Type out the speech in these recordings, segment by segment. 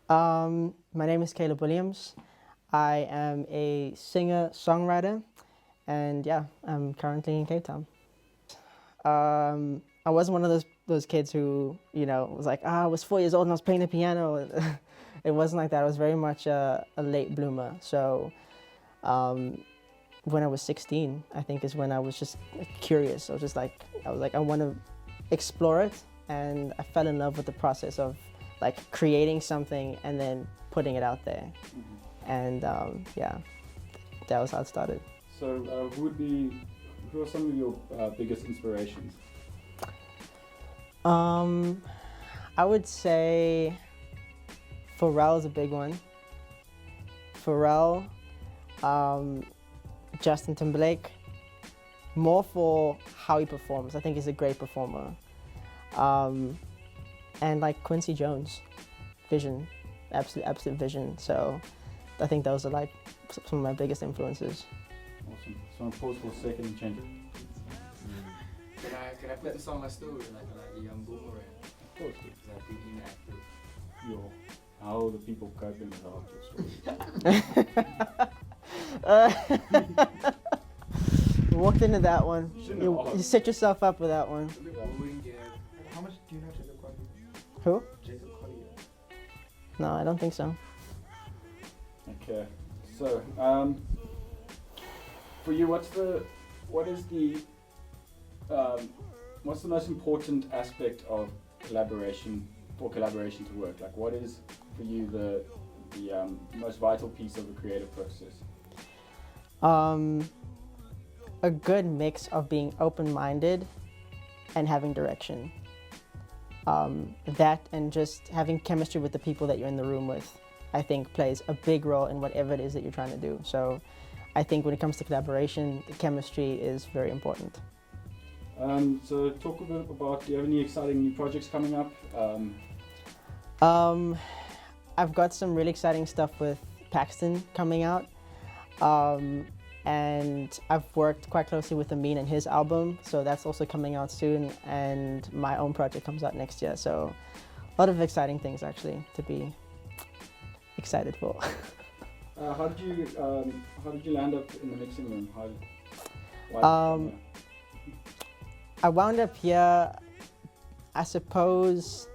My name is Caleb Williams. I am a singer-songwriter, and yeah, I'm currently in Cape Town. I wasn't one of those kids who, was like, I was 4 years old and I was playing the piano. It wasn't like that. I was very much a late bloomer. So when I was 16, I think is when I was just curious. I was like, I want to explore it, and I fell in love with the process of like creating something and then putting it out there. And yeah, that was how it started. So who are some of your biggest inspirations? I would say Pharrell is a big one. Pharrell, Justin Timberlake, more for how he performs. I think he's a great performer. And like Quincy Jones, vision, absolute vision. So I think those are like some of my biggest influences. Awesome. So I'm pause for a second and change it. Can I put this on my story like a young boomerang? Of course. Because I think inactive. How are the people coping with our story? Walked into that one. Shouldn't You have. set yourself up with that one. How much do you know Jacob Collier? Who? Jacob Collier. No, I don't think so. Okay. So, for you, what's the most important aspect of collaboration to work? Like, what is for you the most vital piece of the creative process? A good mix of being open-minded and having direction. That and just having chemistry with the people that you're in the room with, I think plays a big role in whatever it is that you're trying to do. So I think when it comes to collaboration, the chemistry is very important. So talk a bit about, do you have any exciting new projects coming up? I've got some really exciting stuff with Paxton coming out. And I've worked quite closely with Amin and his album, so that's also coming out soon, and my own project comes out next year. So a lot of exciting things actually to be excited for. How did you land up in the mixing room? I wound up here, I suppose,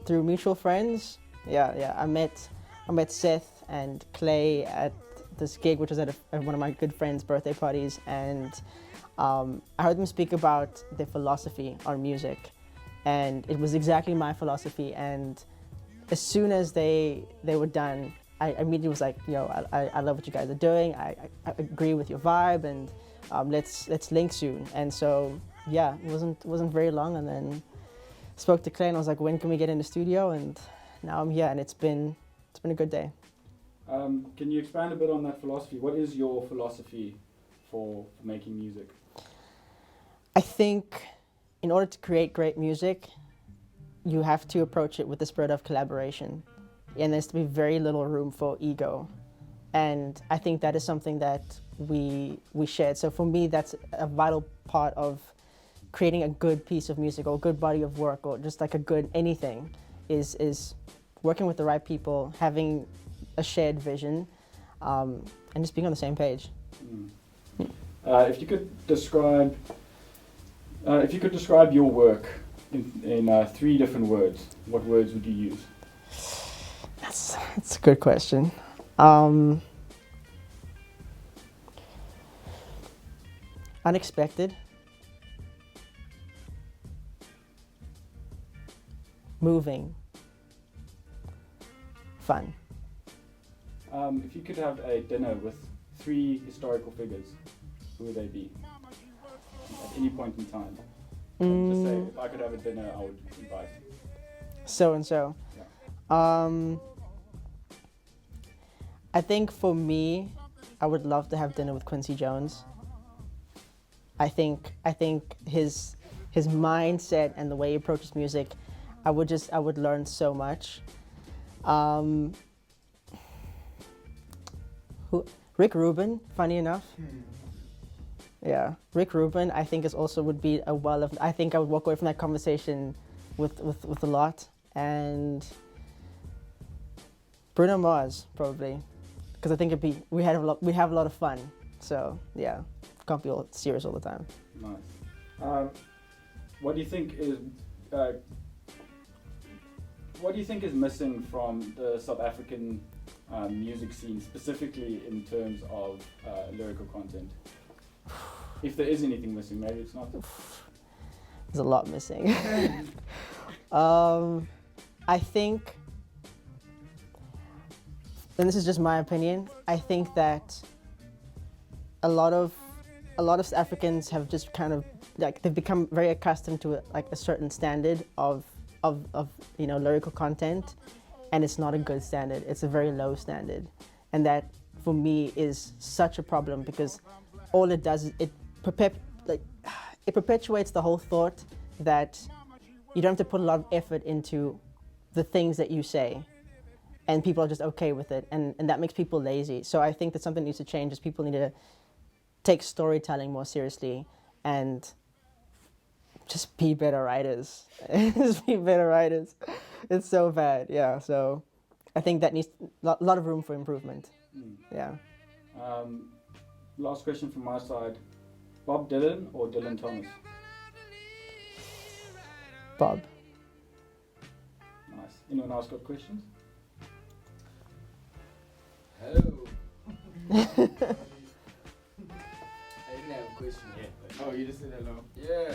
through mutual friends. Yeah. I met Seth and Clay at this gig, which was at one of my good friends' birthday parties, and I heard them speak about their philosophy on music, and it was exactly my philosophy. And as soon as they were done, I immediately was like, I love what you guys are doing. I agree with your vibe, and let's link soon. And so yeah, it wasn't very long, and then spoke to Clay and I was like, when can we get in the studio? And now I'm here, and it's been a good day. Can you expand a bit on that philosophy? What is your philosophy for making music? I think in order to create great music, you have to approach it with the spirit of collaboration. And there's to be very little room for ego. And I think that is something that we shared. So for me, that's a vital part of creating a good piece of music or a good body of work or just like a good anything is working with the right people, having a shared vision, and just being on the same page. If you could describe your work in 3 different words, what words would you use? That's a good question. Unexpected, moving, fun. If you could have a dinner with 3 historical figures, who would they be? At any point in time. Just say, if I could have a dinner, I would invite So and so. Yeah. I think for me, I would love to have dinner with Quincy Jones. I think his mindset and the way he approaches music, I would learn so much. Ruben, funny enough. Yeah, Rick Ruben, I think would be a well of. I think I would walk away from that conversation with a lot. And Bruno Mars probably, because I think we have a lot of fun. So yeah, can't be all serious all the time. Nice. What do you think is missing from the South African music scene, specifically in terms of lyrical content? If there is anything missing, maybe it's not. There's a lot missing. I think, and this is just my opinion, I think that a lot of South Africans have just kind of like they've become very accustomed to like a certain standard of lyrical content, and it's not a good standard. It's a very low standard, and that for me is such a problem because all it does is it perpetuates the whole thought that you don't have to put a lot of effort into the things that you say, and people are just okay with it, and that makes people lazy. So I think that something needs to change. Is people need to take storytelling more seriously and just be better writers. Just be better writers. It's so bad, yeah. So I think that needs a lot of room for improvement. Yeah. Last question from my side: Bob Dylan or Dylan Thomas? Bob. Nice. Anyone else got questions? Hello. I didn't have a question yet. Oh, you just said hello. Yeah.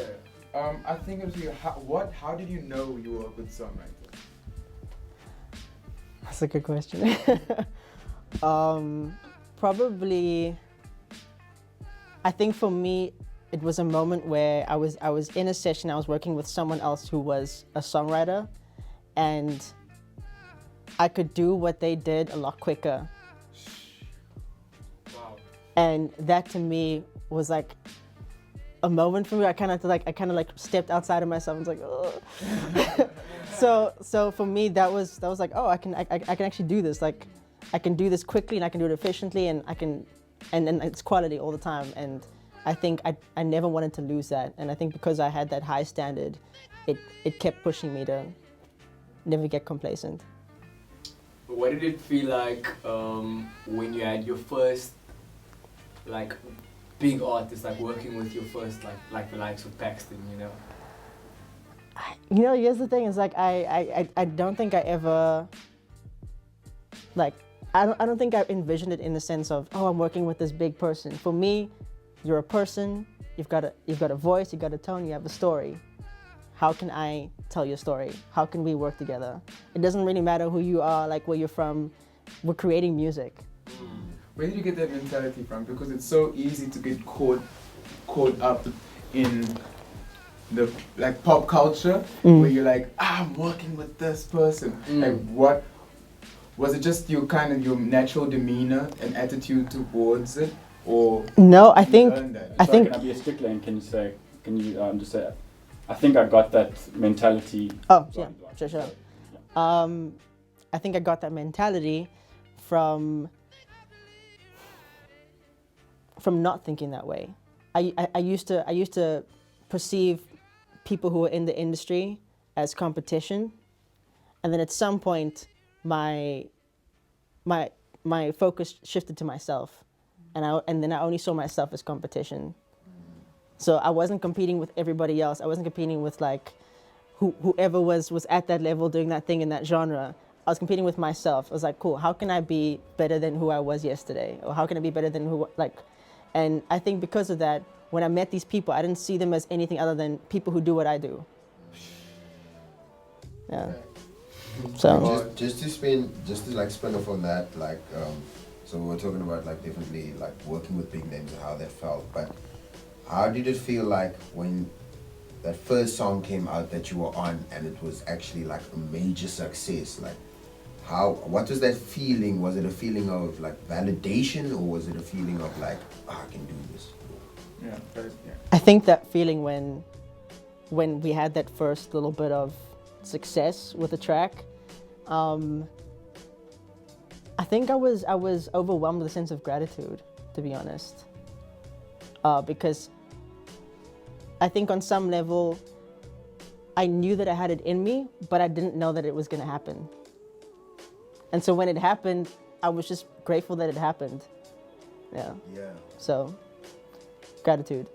I think it was you. How did you know you were a good songwriter? That's a good question. Probably, I think for me, it was a moment where I was in a session. I was working with someone else who was a songwriter, and I could do what they did a lot quicker. Wow. And that to me was like a moment for me. I kind of stepped outside of myself and was like, oh. So for me that was like, oh, I can actually do this. Like I can do this quickly and I can do it efficiently and and it's quality all the time. And I think I never wanted to lose that. And I think because I had that high standard, it kept pushing me to never get complacent. What did it feel like when you had your first like big artist, like working with your first like the likes of Paxton, you know? Here's the thing is like I don't think I ever like I don't think I envisioned it in the sense of, oh, I'm working with this big person. For me, you're a person, you've got a voice, you've got a tone, you have a story. How can I tell your story? How can we work together? It doesn't really matter who you are, like where you're from. We're creating music. Where did you get that mentality from? Because it's so easy to get caught up in the like pop culture where you're like, I'm working with this person. Like what was it? Just your natural demeanor and attitude towards it, or no? I think Can I be a stickler and can you just say, I think I got that mentality. Oh yeah, sure. I think I got that mentality from not thinking that way. I used to perceive people who were in the industry as competition, and then at some point my focus shifted to myself, and then I only saw myself as competition. So I wasn't competing with everybody else. I wasn't competing with like whoever was at that level doing that thing in that genre. I was competing with myself. I was like, cool, how can I be better than who I was yesterday? Or how can I be better than and I think because of that, when I met these people, I didn't see them as anything other than people who do what I do. Yeah. So just to spin off on that, so we were talking about like definitely like working with big names and how that felt, but how did it feel like when that first song came out that you were on and it was actually like a major success? Like what was that feeling? Was it a feeling of like validation, or was it a feeling of like, I can do this? Yeah. I think that feeling when we had that first little bit of success with the track, I think I was overwhelmed with a sense of gratitude, to be honest, because I think on some level I knew that I had it in me, but I didn't know that it was going to happen. And so when it happened, I was just grateful that it happened. Yeah. Yeah. So, gratitude.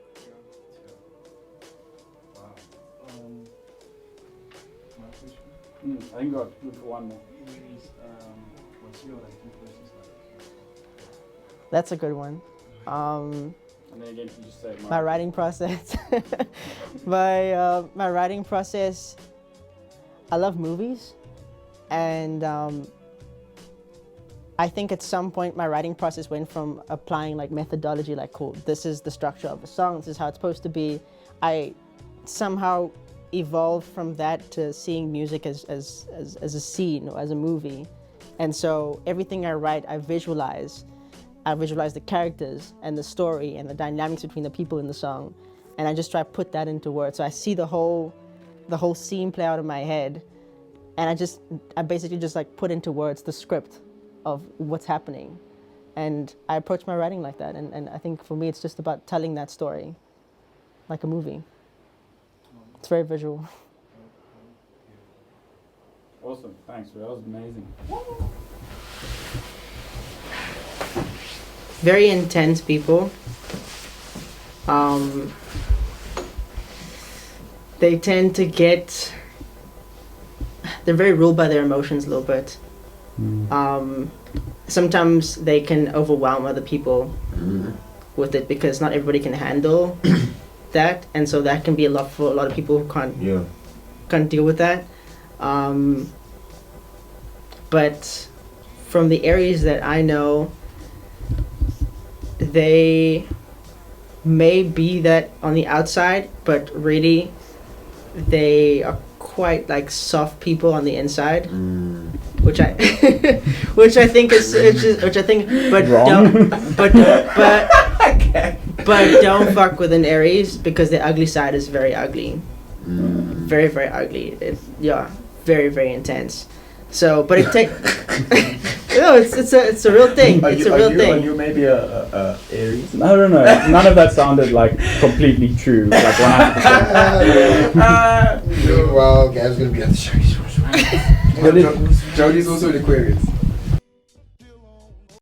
Wow. My question? I think I've got good for one more. What's your influences like? That's a good one. And then again, you just say My writing process. My writing process. I love movies, and I think at some point my writing process went from applying like methodology, like cool, this is the structure of a song, this is how it's supposed to be. I somehow evolved from that to seeing music as a scene or as a movie, and so everything I write, I visualize the characters and the story and the dynamics between the people in the song, and I just try to put that into words. So I see the whole scene play out in my head, and I basically just like put into words the script of what's happening, and I approach my writing like that. And I think for me, it's just about telling that story, like a movie. It's very visual. Awesome, thanks, that was amazing. Very intense people. They tend to they're very ruled by their emotions a little bit. Sometimes they can overwhelm other people with it because not everybody can handle that, and so that can be a lot for a lot of people who can't deal with that. But from the areas that I know, they may be that on the outside, but really they are quite like soft people on the inside, which I think is but don't fuck with an Aries because the ugly side is very ugly, very very ugly. Very very intense. So, but it takes. No, it's a real thing. It's a real thing. Are you maybe a Aries? I don't know. None of that sounded like completely true. Like 100%. Well, Gab's gonna be at the show. Jody's also an Aquarius.